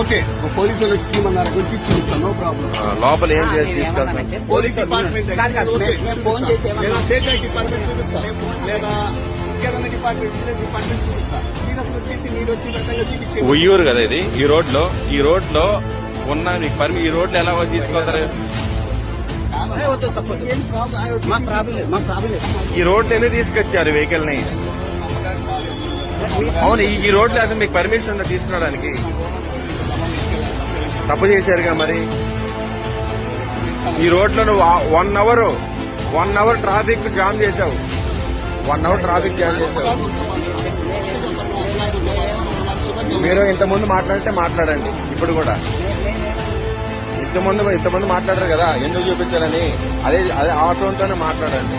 Okay police వాళ్ళు తీయమన్నారు గురించి చూపిస్తాను, నో ప్రాబ్లం. లోపల ఏం తీసుకెళ్తాను? పోలీస్ డిపార్ట్మెంట్ ఫోన్ చేసి లేదా స్టేట్ డిపార్ట్మెంట్ చూపిస్తా, లేదా ఇంకేదైనా డిపార్ట్మెంట్ చూపిస్తా. మీరు అసలు వచ్చేసి మీరు వచ్చి విధంగా చూపించే ఉయ్యూరు కదా ఇది. ఈ రోడ్ లో ఉన్న మీకు ఈ రోడ్లు ఎలా తీసుకెళ్తారు? ఏం ప్రాబ్లం మా ప్రాబ్లం లేదు. ఈ రోడ్లు ఎందుకు తీసుకొచ్చారు వెహికల్ ని? అవును, ఈ రోడ్లు అసలు మీకు పర్మిషన్ ఉందా తీసుకురావడానికి? తప్పు చేశారుగా మరి. ఈ రోడ్లో నువ్వు 1 అవర్ ట్రాఫిక్ జామ్ చేశావు. 1 అవర్ ట్రాఫిక్ జామ్ చేశావు. మీరు ఇంతకుముందు మాట్లాడితే మాట్లాడండి. ఇప్పుడు కూడా ఇంతమంది మాట్లాడారు కదా ఎందుకు చూపించాలని, అదే ఆ టోన్తోనే మాట్లాడండి.